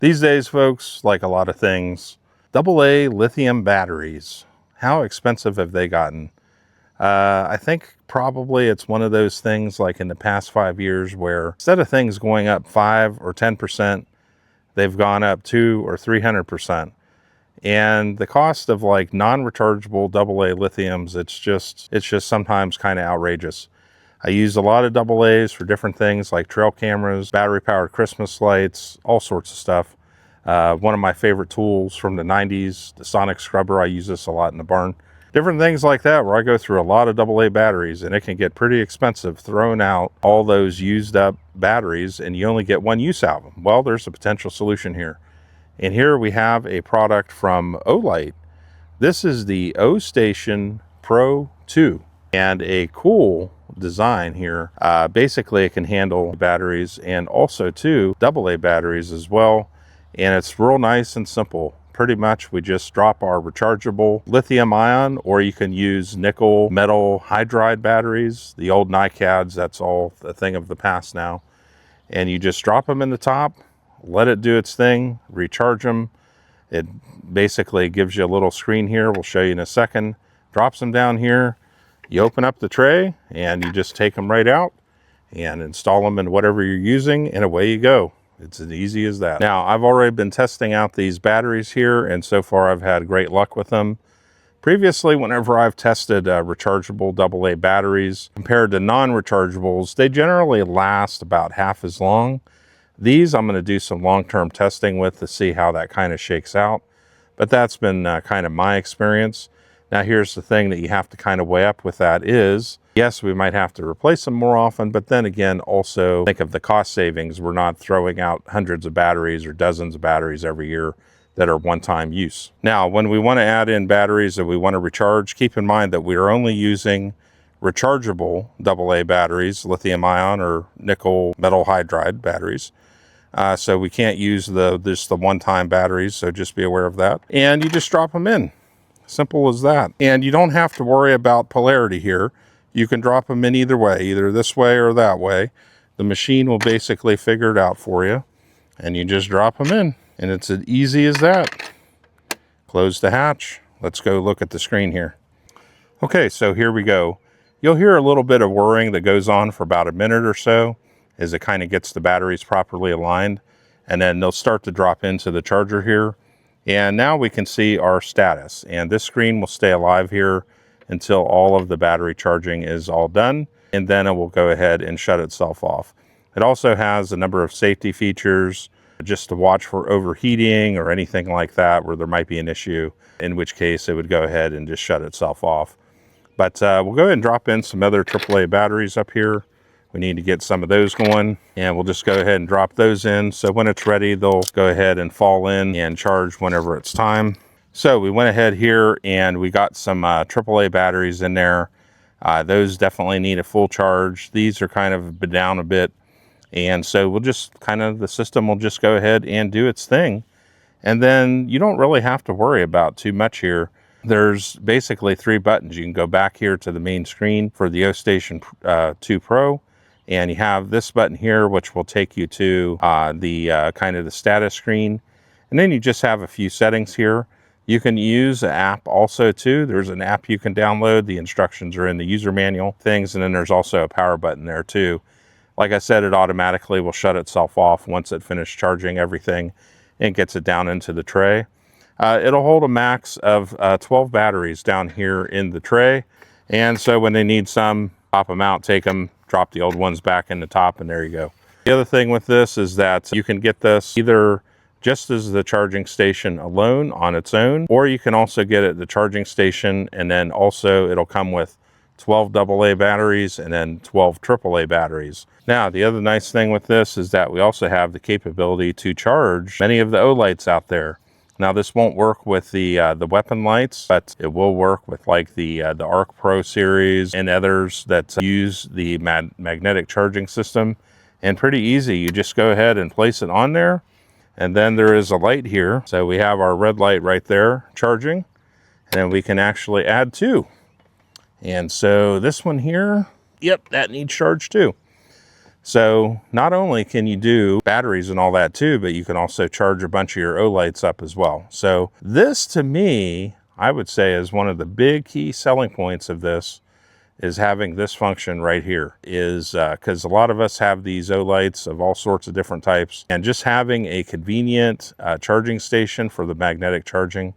These days, folks, like a lot of things, AA lithium batteries, how expensive have they gotten? I think probably it's one of those things like in the past 5 years where instead of things going up 5 or 10%, they've gone up 200 or 300%. And the cost of like non-rechargeable AA lithiums, it's just sometimes kind of outrageous. I use a lot of AA's for different things like trail cameras, battery-powered Christmas lights, all sorts of stuff. One of my favorite tools from the 90s, the sonic scrubber, I use this a lot in the barn. Different things like that where I go through a lot of AA batteries, and it can get pretty expensive throwing out all those used up batteries and you only get one use out of them. Well, there's a potential solution here. And here we have a product from OLIGHT. This is the OStation Pro 2, and a cool design here. Basically, it can handle batteries and also too AA batteries as well. And it's real nice and simple. Pretty much we just drop our rechargeable lithium ion, or you can use nickel metal hydride batteries. The old NiCads, that's all a thing of the past now. And you just drop them in the top, let it do its thing, recharge them. It basically gives you a little screen here. We'll show you in a second. Drops them down here. You open up the tray and you just take them right out and install them in whatever you're using, and away you go. It's as easy as that. Now, I've already been testing out these batteries here, and so far I've had great luck with them. Previously, whenever I've tested rechargeable AA batteries compared to non-rechargeables, they generally last about half as long. These I'm going to do some long-term testing with to see how that kind of shakes out. But that's been kind of my experience. Now here's the thing that you have to kind of weigh up with that is, yes, we might have to replace them more often, but then again, also think of the cost savings. We're not throwing out hundreds of batteries or dozens of batteries every year that are one-time use. Now, when we want to add in batteries that we want to recharge, keep in mind that we are only using rechargeable AA batteries, lithium ion or nickel metal hydride batteries. So we can't use just the one-time batteries, so just be aware of that. And you just drop them in. Simple as that. And you don't have to worry about polarity here. You can drop them in either way, either this way or that way. The machine will basically figure it out for you, and you just drop them in. And it's as easy as that. Close the hatch. Let's go look at the screen here. Okay, so here we go. You'll hear a little bit of whirring that goes on for about a minute or so as it kind of gets the batteries properly aligned, and then they'll start to drop into the charger here. And now we can see our status, and this screen will stay alive here until all of the battery charging is all done, and then it will go ahead and shut itself off. It also has a number of safety features just to watch for overheating or anything like that where there might be an issue, in which case it would go ahead and just shut itself off. But we'll go ahead and drop in some other AAA batteries up here. We need to get some of those going, and we'll just go ahead and drop those in. So when it's ready, they'll go ahead and fall in and charge whenever it's time. So we went ahead here and we got some AAA batteries in there. Those definitely need a full charge. These are kind of down a bit. And so we'll just the system will just go ahead and do its thing. And then you don't really have to worry about too much here. There's basically 3 buttons. You can go back here to the main screen for the OStation 2 Pro. And you have this button here, which will take you to the status screen. And then you just have a few settings here. You can use an app also too. There's an app you can download. The instructions are in the user manual things. And then there's also a power button there too. Like I said, it automatically will shut itself off once it finishes charging everything and gets it down into the tray. It'll hold a max of 12 batteries down here in the tray. And so when they need some, pop them out, take them, drop the old ones back in the top, and there you go. The other thing with this is that you can get this either just as the charging station alone on its own, or you can also get it at the charging station, and then also it'll come with 12 AA batteries and then 12 AAA batteries. Now, the other nice thing with this is that we also have the capability to charge many of the OLIGHTs out there. Now, this won't work with the weapon lights, but it will work with like the Arc Pro series and others that use the magnetic charging system. And pretty easy, you just go ahead and place it on there. And then there is a light here. So we have our red light right there charging. And then we can actually add 2. And so this one here, yep, that needs charge too. So not only can you do batteries and all that too, but you can also charge a bunch of your OLIGHTs up as well. So this, to me, I would say is one of the big key selling points of this, is having this function right here. Is because a lot of us have these OLIGHTs of all sorts of different types, and just having a convenient charging station for the magnetic charging,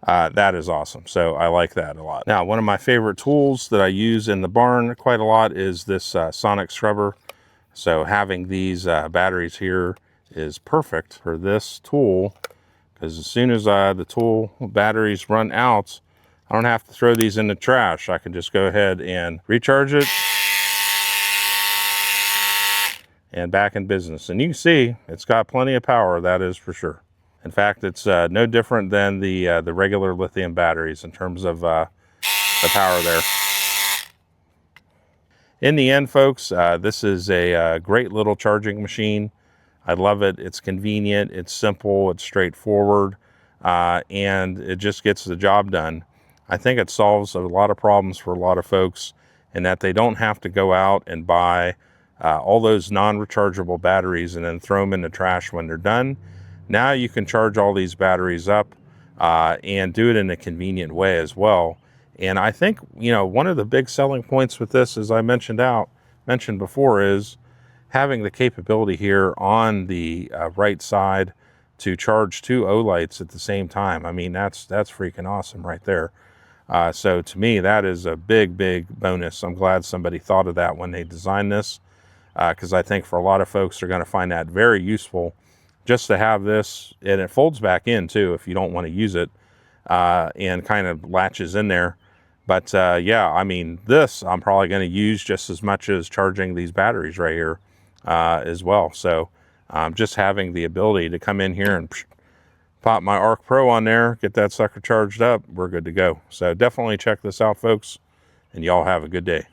that is awesome. So I like that a lot. Now, one of my favorite tools that I use in the barn quite a lot is this sonic scrubber. So having these batteries here is perfect for this tool, because as soon as the tool batteries run out, I don't have to throw these in the trash. I can just go ahead and recharge it and back in business. And you can see it's got plenty of power, that is for sure. In fact, it's no different than the regular lithium batteries in terms of the power there. In the end, folks, this is a great little charging machine. I love it. It's convenient, it's simple, it's straightforward, and it just gets the job done. I think it solves a lot of problems for a lot of folks in that they don't have to go out and buy all those non-rechargeable batteries and then throw them in the trash when they're done. Now you can charge all these batteries up and do it in a convenient way as well. And I think, you know, one of the big selling points with this, as I mentioned before, is having the capability here on the right side to charge two OLIGHTs at the same time. I mean, that's freaking awesome right there. So to me, that is a big bonus. I'm glad somebody thought of that when they designed this, because I think for a lot of folks are going to find that very useful just to have this. And it folds back in too if you don't want to use it, and kind of latches in there. But yeah, I mean, this I'm probably going to use just as much as charging these batteries right here as well. So just having the ability to come in here and pop my Arc Pro on there, get that sucker charged up, we're good to go. So definitely check this out, folks, and y'all have a good day.